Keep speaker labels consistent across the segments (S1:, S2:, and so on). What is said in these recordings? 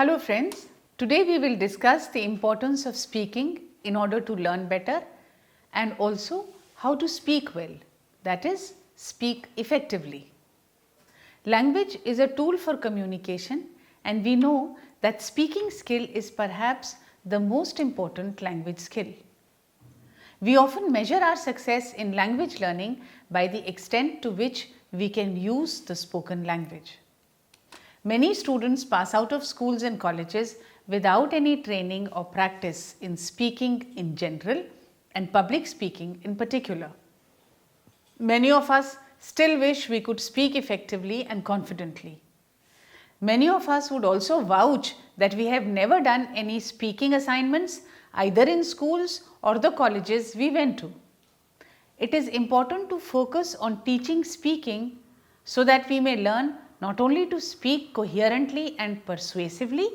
S1: Hello friends, today we will discuss the importance of speaking in order to learn better and also how to speak well, that is, speak effectively. Language is a tool for communication and we know that speaking skill is perhaps the most important language skill. We often measure our success in language learning by the extent to which we can use the spoken language. Many students pass out of schools and colleges without any training or practice in speaking in general and public speaking in particular. Many of us still wish we could speak effectively and confidently. Many of us would also vouch that we have never done any speaking assignments either in schools or the colleges we went to. It is important to focus on teaching speaking so that we may learn not only to speak coherently and persuasively,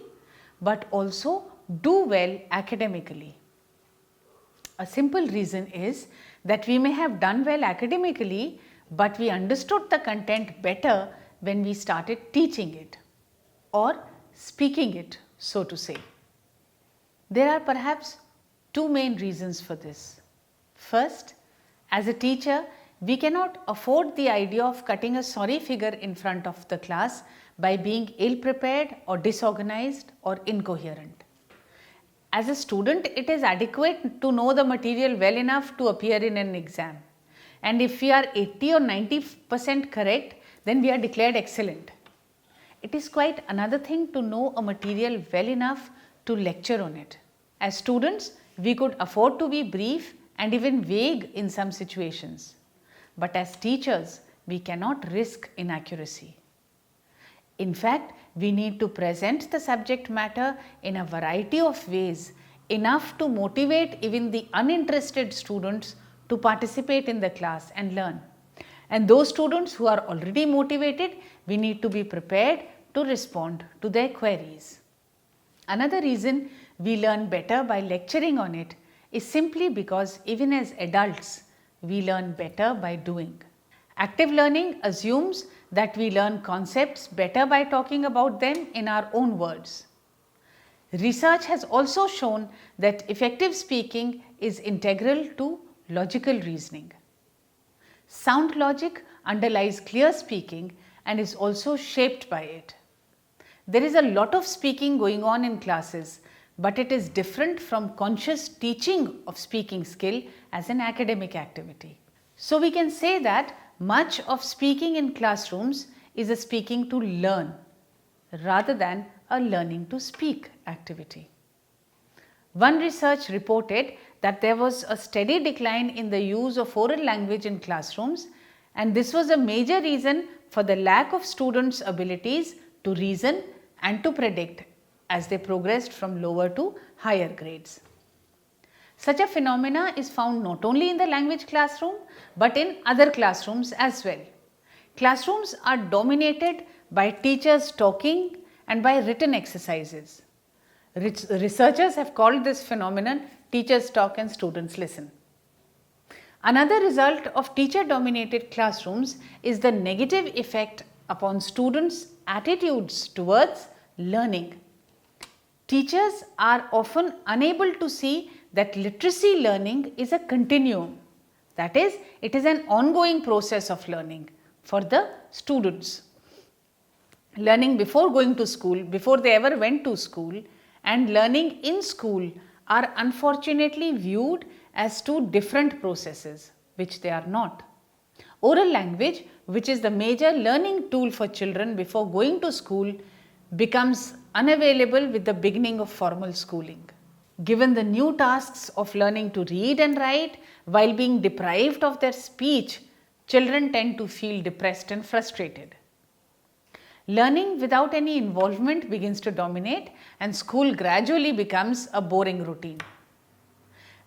S1: but also do well academically. A simple reason is that we may have done well academically, but we understood the content better when we started teaching it or speaking it, so to say. There are perhaps two main reasons for this. First, as a teacher, we cannot afford the idea of cutting a sorry figure in front of the class by being ill-prepared or disorganized or incoherent. As a student, it is adequate to know the material well enough to appear in an exam. And if we are 80 or 90% correct, then we are declared excellent. It is quite another thing to know a material well enough to lecture on it. As students, we could afford to be brief and even vague in some situations. But as teachers, we cannot risk inaccuracy. In fact, we need to present the subject matter in a variety of ways, enough to motivate even the uninterested students to participate in the class and learn. And those students who are already motivated, we need to be prepared to respond to their queries. Another reason we learn better by lecturing on it is simply because even as adults, we learn better by doing. Active learning assumes that we learn concepts better by talking about them in our own words. Research has also shown that effective speaking is integral to logical reasoning. Sound logic underlies clear speaking and is also shaped by it. There is a lot of speaking going on in classes, but it is different from conscious teaching of speaking skill as an academic activity. So we can say that much of speaking in classrooms is a speaking to learn rather than a learning to speak activity. One research reported that there was a steady decline in the use of oral language in classrooms, and this was a major reason for the lack of students' abilities to reason and to predict as they progressed from lower to higher grades. Such a phenomena is found not only in the language classroom, but in other classrooms as well. Classrooms are dominated by teachers talking and by written exercises. Researchers have called this phenomenon teachers talk and students listen. Another result of teacher-dominated classrooms is the negative effect upon students' attitudes towards learning. Teachers are often unable to see that literacy learning is a continuum. That is, it is an ongoing process of learning for the students. Learning before going to school, before they ever went to school, and learning in school are unfortunately viewed as two different processes, which they are not. Oral language, which is the major learning tool for children before going to school, becomes unavailable with the beginning of formal schooling. Given the new tasks of learning to read and write while being deprived of their speech, children tend to feel depressed and frustrated. Learning without any involvement begins to dominate and school gradually becomes a boring routine.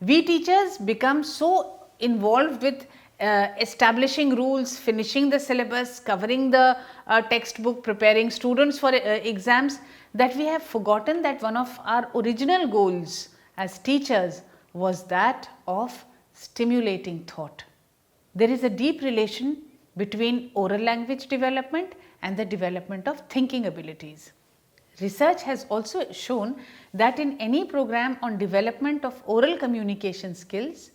S1: We teachers become so involved with establishing rules, finishing the syllabus, covering the textbook, preparing students for exams, that we have forgotten that one of our original goals as teachers was that of stimulating thought. There is a deep relation between oral language development and the development of thinking abilities. Research has also shown that in any program on development of oral communication skills,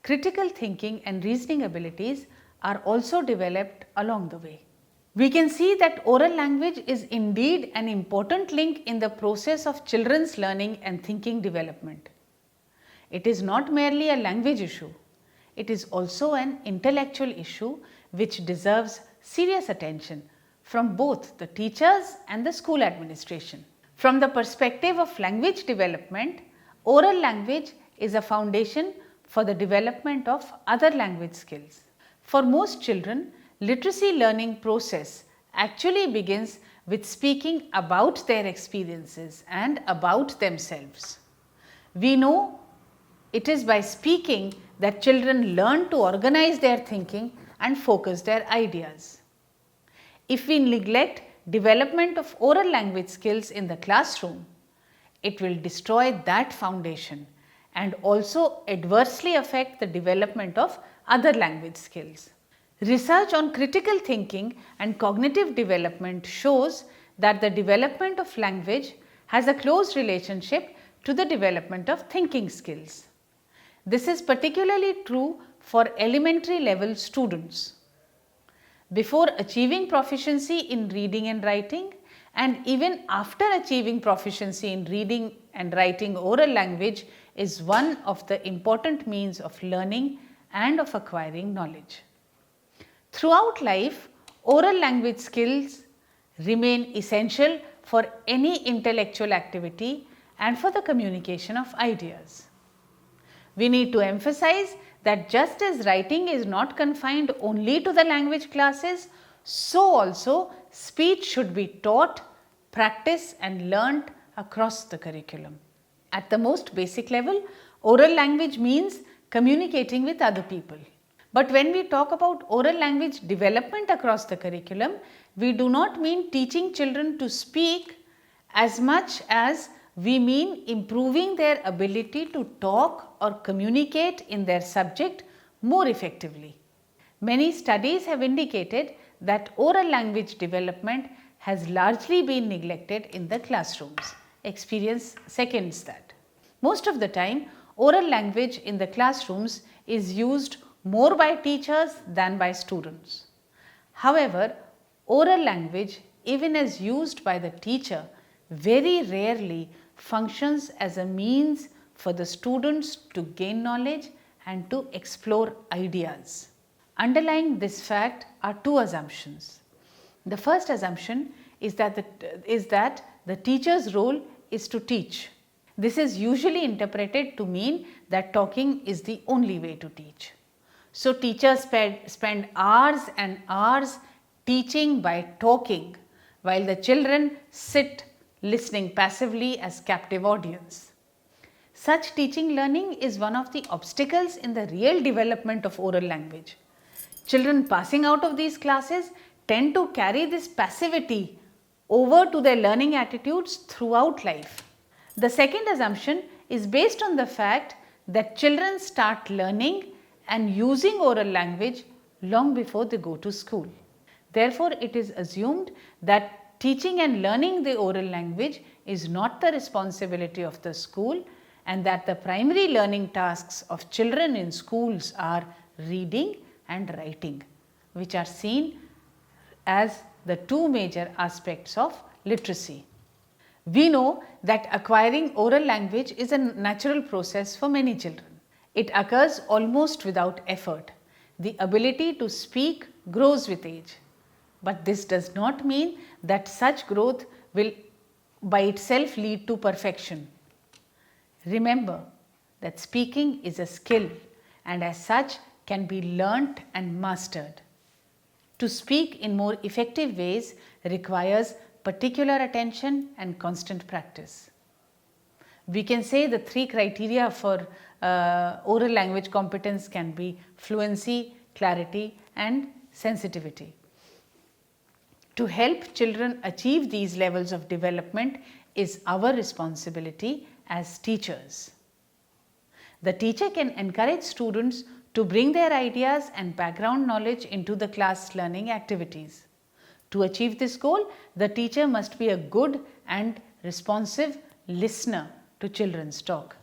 S1: critical thinking and reasoning abilities are also developed along the way. We can see that oral language is indeed an important link in the process of children's learning and thinking development. It is not merely a language issue, it is also an intellectual issue which deserves serious attention from both the teachers and the school administration. From the perspective of language development, oral language is a foundation for the development of other language skills. For most children, literacy learning process actually begins with speaking about their experiences and about themselves. We know it is by speaking that children learn to organize their thinking and focus their ideas. If we neglect development of oral language skills in the classroom, it will destroy that foundation and also adversely affect the development of other language skills. Research on critical thinking and cognitive development shows that the development of language has a close relationship to the development of thinking skills. This is particularly true for elementary level students. Before achieving proficiency in reading and writing, and even after achieving proficiency in reading and writing, oral language is one of the important means of learning and of acquiring knowledge. Throughout life, oral language skills remain essential for any intellectual activity and for the communication of ideas. We need to emphasize that just as writing is not confined only to the language classes, so also speech should be taught, practiced and learnt across the curriculum. At the most basic level, oral language means communicating with other people. But when we talk about oral language development across the curriculum, we do not mean teaching children to speak as much as we mean improving their ability to talk or communicate in their subject more effectively. Many studies have indicated that oral language development has largely been neglected in the classrooms. Experience seconds that. Most of the time, oral language in the classrooms is used more by teachers than by students. However, oral language, even as used by the teacher, very rarely functions as a means for the students to gain knowledge and to explore ideas. Underlying this fact are two assumptions. The first assumption is that the teacher's role is to teach. This is usually interpreted to mean that talking is the only way to teach. So teachers spend hours and hours teaching by talking, while the children sit listening passively as captive audience. Such teaching learning is one of the obstacles in the real development of oral language. Children passing out of these classes tend to carry this passivity over to their learning attitudes throughout life. The second assumption is based on the fact that children start learning and using oral language long before they go to school. Therefore, it is assumed that teaching and learning the oral language is not the responsibility of the school, and that the primary learning tasks of children in schools are reading and writing, which are seen as the two major aspects of literacy. We know that acquiring oral language is a natural process for many children. It occurs almost without effort. The ability to speak grows with age. But this does not mean that such growth will by itself lead to perfection. Remember that speaking is a skill and as such can be learnt and mastered. To speak in more effective ways requires particular attention and constant practice. We can say the three criteria for oral language competence can be fluency, clarity and sensitivity. To help children achieve these levels of development is our responsibility as teachers. The teacher can encourage students to bring their ideas and background knowledge into the class learning activities. To achieve this goal, the teacher must be a good and responsive listener to children's talk.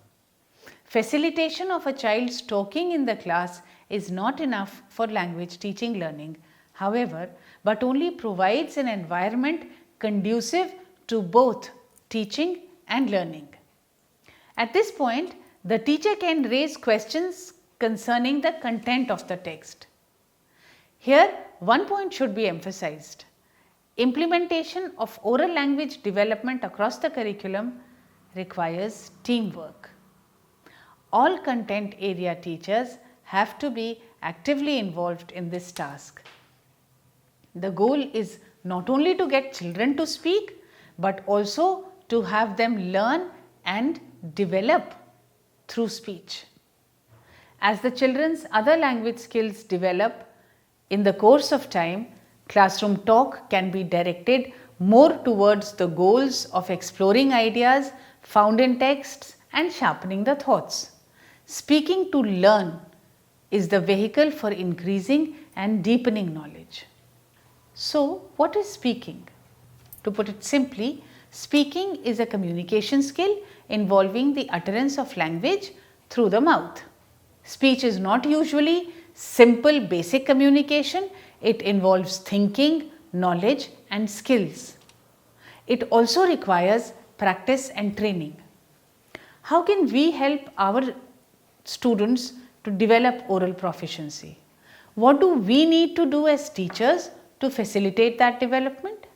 S1: Facilitation of a child's talking in the class is not enough for language teaching learning, however, but only provides an environment conducive to both teaching and learning. At this point, the teacher can raise questions concerning the content of the text. Here, one point should be emphasized. Implementation of oral language development across the curriculum requires teamwork. All content area teachers have to be actively involved in this task. The goal is not only to get children to speak, but also to have them learn and develop through speech. As the children's other language skills develop in the course of time, classroom talk can be directed more towards the goals of exploring ideas found in texts and sharpening the thoughts. Speaking to learn is the vehicle for increasing and deepening knowledge. So, what is speaking? To put it simply, speaking is a communication skill involving the utterance of language through the mouth. Speech is not usually simple basic communication, it involves thinking, knowledge and skills. It also requires practice and training. How can we help our students to develop oral proficiency? What do we need to do as teachers to facilitate that development?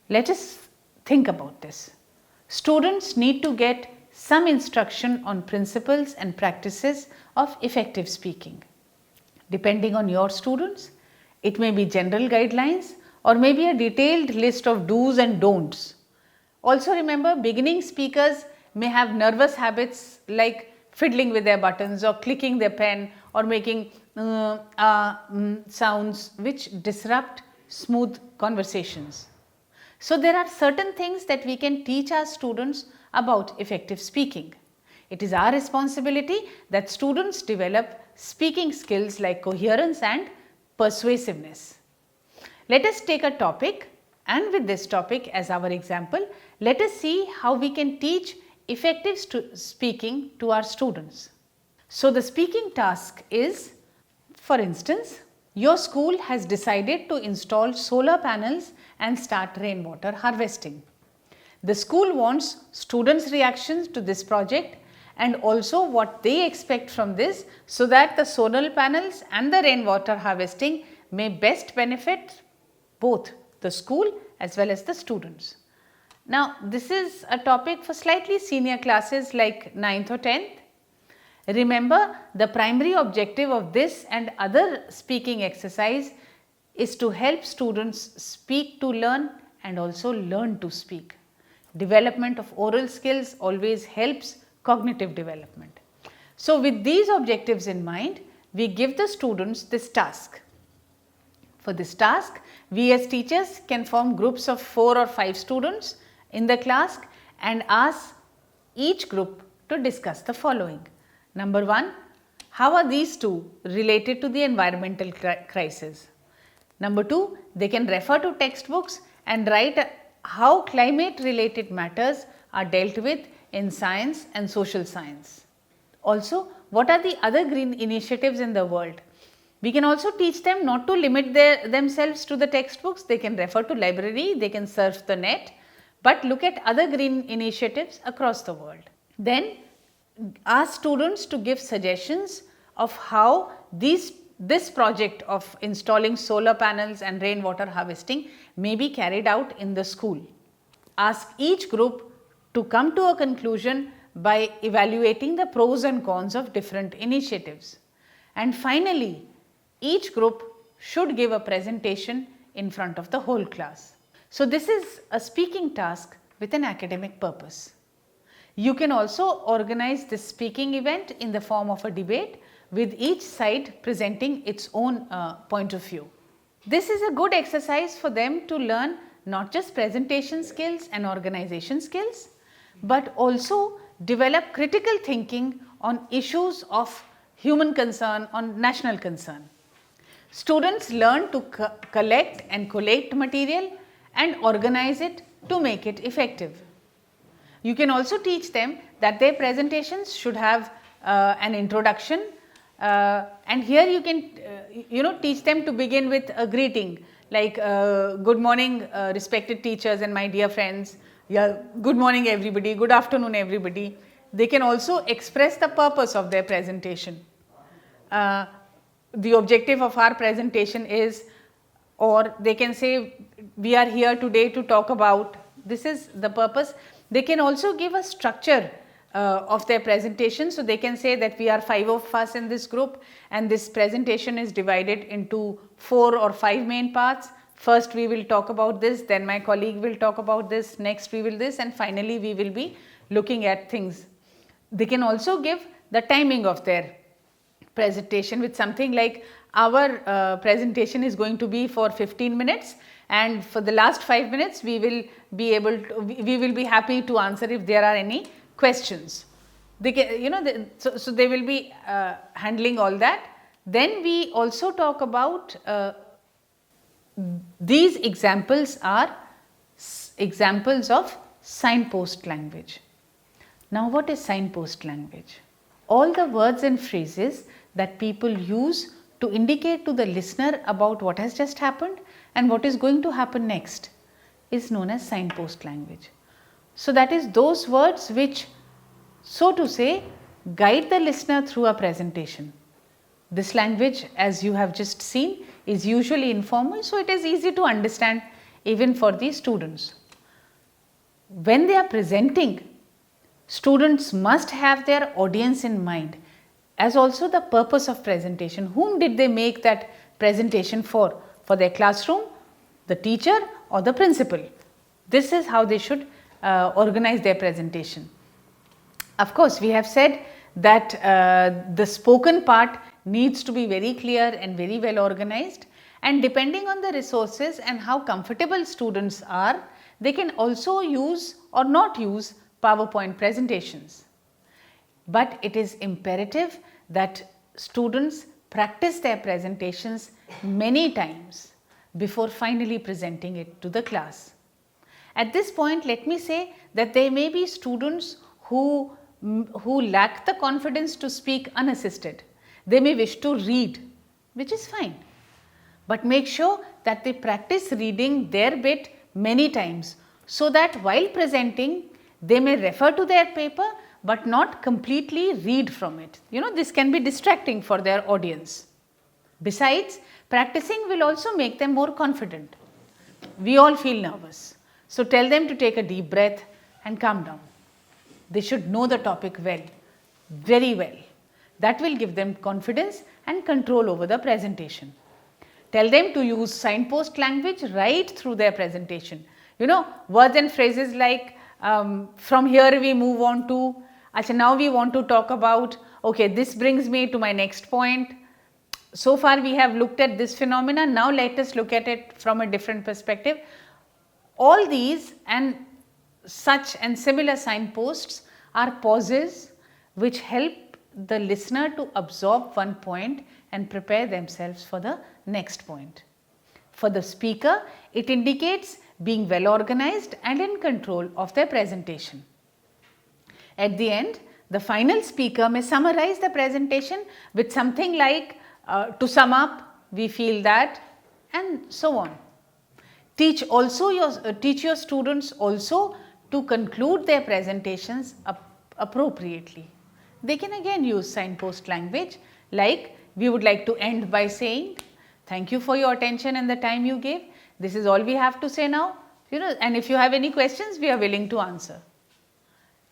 S1: Let us think about this. Students need to get some instruction on principles and practices of effective speaking. Depending on your students, it may be general guidelines or maybe a detailed list of do's and don'ts. Also remember, beginning speakers may have nervous habits like fiddling with their buttons or clicking their pen or making sounds which disrupt smooth conversations. So, there are certain things that we can teach our students about effective speaking. It is our responsibility that students develop speaking skills like coherence and persuasiveness. Let us take a topic, and with this topic as our example, let us see how we can teach effective speaking to our students. So, the speaking task is, for instance, your school has decided to install solar panels and start rainwater harvesting. The school wants students' reactions to this project and also what they expect from this, so that the solar panels and the rainwater harvesting may best benefit both the school as well as the students. Now, this is a topic for slightly senior classes like 9th or 10th. Remember, the primary objective of this and other speaking exercise is to help students speak to learn and also learn to speak. Development of oral skills always helps cognitive development. So, with these objectives in mind, we give the students this task. For this task, we as teachers can form groups of 4 or 5 students in the class and ask each group to discuss the following. Number 1, how are these two related to the environmental crisis? Number 2, they can refer to textbooks and write how climate related matters are dealt with in science and social science. Also, what are the other green initiatives in the world? We can also teach them not to limit themselves to the textbooks. They can refer to library, they can surf the net, but look at other green initiatives across the world. Then ask students to give suggestions of how this project of installing solar panels and rainwater harvesting may be carried out in the school. Ask each group to come to a conclusion by evaluating the pros and cons of different initiatives. And finally, each group should give a presentation in front of the whole class. So, this is a speaking task with an academic purpose. You can also organize this speaking event in the form of a debate with each side presenting its own point of view. This is a good exercise for them to learn not just presentation skills and organization skills, but also develop critical thinking on issues of human concern, on national concern. Students learn to collect and collate material and organize it to make it effective. You can also teach them that their presentations should have an introduction, and here you can teach them to begin with a greeting like good morning respected teachers and my dear friends, yeah, good morning everybody, good afternoon everybody. They can also express the purpose of their presentation. The objective of our presentation is, or they can say we are here today to talk about, this is the purpose. They can also give a structure of their presentation. So, they can say that we are 5 of us in this group and this presentation is divided into 4 or 5 main parts. First we will talk about this, then my colleague will talk about this, next we will this, and finally we will be looking at things. They can also give the timing of their presentation with something like our presentation is going to be for 15 minutes and for the last 5 minutes we will be happy to answer if there are any questions. They can, so they will be handling all that. Then we also talk about these examples are examples of signpost language. Now, what is signpost language? All the words and phrases that people use to indicate to the listener about what has just happened and what is going to happen next is known as signpost language. So, that is those words which, so to say, guide the listener through a presentation. This language, as you have just seen, is usually informal, so it is easy to understand even for the students. When they are presenting, students must have their audience in mind as also the purpose of presentation. Whom did they make that presentation for? For their classroom, the teacher or the principal. This is how they should organize their presentation. Of course, we have said that the spoken part needs to be very clear and very well organized, and depending on the resources and how comfortable students are, they can also use or not use PowerPoint presentations. But it is imperative that students practice their presentations many times before finally presenting it to the class. At this point, let me say that there may be students who lack the confidence to speak unassisted. They may wish to read, which is fine, but make sure that they practice reading their bit many times so that while presenting they may refer to their paper but not completely read from it. This can be distracting for their audience. Besides, practicing will also make them more confident. We all feel nervous, so tell them to take a deep breath and calm down. They should know the topic well, very well. That will give them confidence and control over the presentation. Tell them to use signpost language right through their presentation. Words and phrases like from here we move on to, now we want to talk about, okay, this brings me to my next point. So far we have looked at this phenomena, now let us look at it from a different perspective. All these and such and similar signposts are pauses which help the listener to absorb one point and prepare themselves for the next point. For the speaker, it indicates being well organized and in control of their presentation. At the end, the final speaker may summarize the presentation with something like, to sum up, we feel that, and so on. Teach your students also to conclude their presentations appropriately. They can again use signpost language, like we would like to end by saying, thank you for your attention and the time you gave. This is all we have to say now, and if you have any questions, we are willing to answer.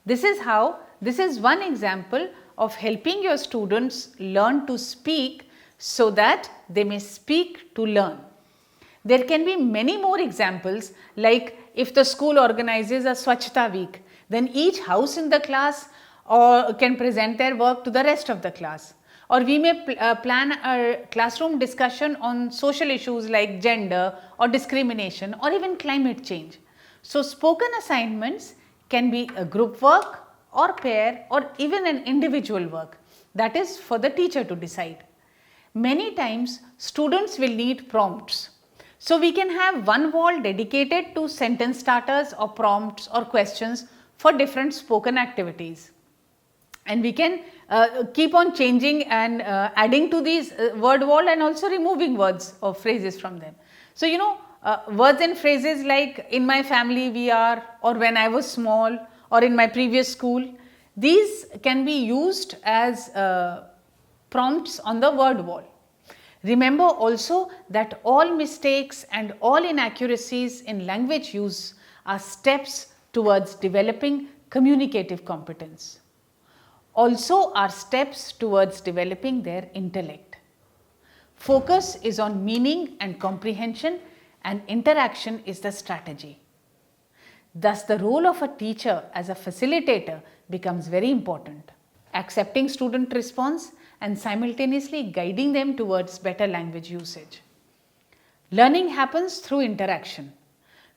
S1: This is one example of helping your students learn to speak so that they may speak to learn. There can be many more examples, like if the school organizes a Swachhta week, then each house in the class can present their work to the rest of the class. Or we may plan a classroom discussion on social issues like gender or discrimination or even climate change. So, spoken assignments can be a group work or pair or even an individual work, that is for the teacher to decide. Many times students will need prompts. So, we can have one wall dedicated to sentence starters or prompts or questions for different spoken activities. And we can keep on changing and adding to these word wall and also removing words or phrases from them. So, words and phrases like in my family we are, or when I was small, or in my previous school, these can be used as prompts on the word wall. Remember also that all mistakes and all inaccuracies in language use are steps towards developing communicative competence. Also are steps towards developing their intellect. Focus is on meaning and comprehension, and interaction is the strategy. Thus, the role of a teacher as a facilitator becomes very important, accepting student response and simultaneously guiding them towards better language usage. Learning happens through interaction.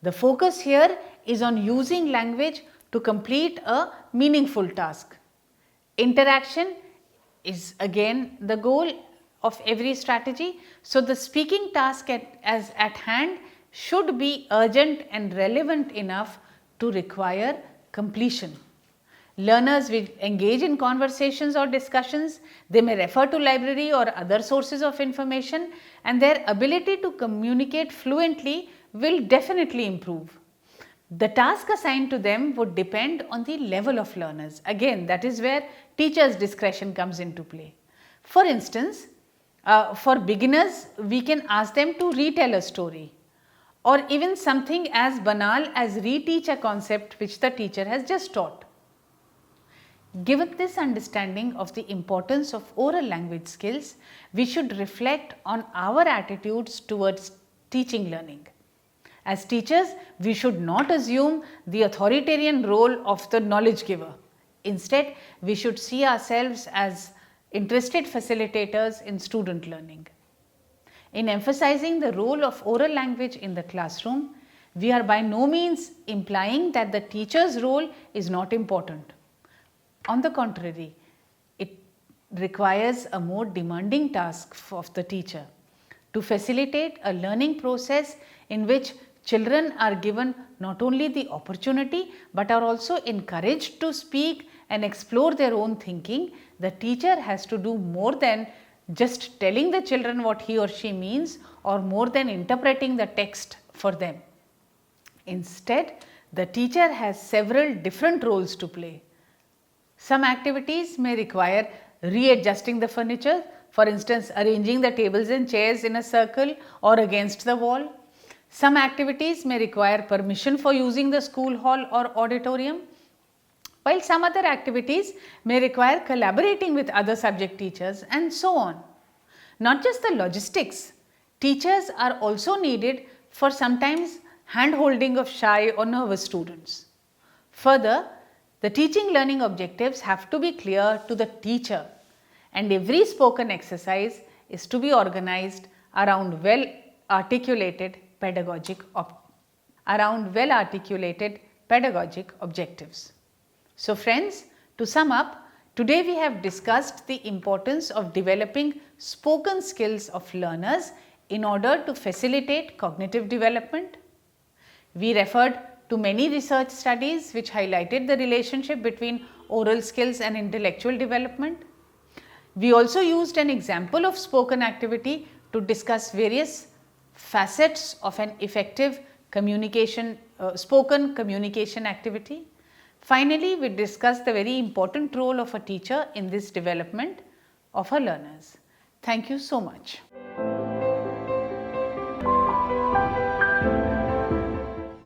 S1: The focus here is on using language to complete a meaningful task. Interaction is again the goal of every strategy. So, the speaking task at hand should be urgent and relevant enough to require completion. Learners will engage in conversations or discussions, they may refer to library or other sources of information, and their ability to communicate fluently will definitely improve. The task assigned to them would depend on the level of learners. Again, that is where teachers' discretion comes into play. For instance, for beginners, we can ask them to retell a story, or even something as banal as reteach a concept which the teacher has just taught. Given this understanding of the importance of oral language skills, we should reflect on our attitudes towards teaching learning. As teachers, we should not assume the authoritarian role of the knowledge giver. Instead, we should see ourselves as interested facilitators in student learning. In emphasizing the role of oral language in the classroom, we are by no means implying that the teacher's role is not important. On the contrary, it requires a more demanding task of the teacher to facilitate a learning process in which children are given not only the opportunity but are also encouraged to speak and explore their own thinking. The teacher has to do more than just telling the children what he or she means, or more than interpreting the text for them. Instead, the teacher has several different roles to play. Some activities may require readjusting the furniture, for instance, arranging the tables and chairs in a circle or against the wall. Some activities may require permission for using the school hall or auditorium, while some other activities may require collaborating with other subject teachers, and so on. Not just the logistics, teachers are also needed for sometimes hand-holding of shy or nervous students. Further, the teaching learning objectives have to be clear to the teacher, and every spoken exercise is to be organized around well-articulated pedagogic objectives. So friends, to sum up, today we have discussed the importance of developing spoken skills of learners in order to facilitate cognitive development. We referred to many research studies which highlighted the relationship between oral skills and intellectual development. We also used an example of spoken activity to discuss various facets of an effective spoken communication activity. Finally, we discussed the very important role of a teacher in this development of her learners. Thank you so much.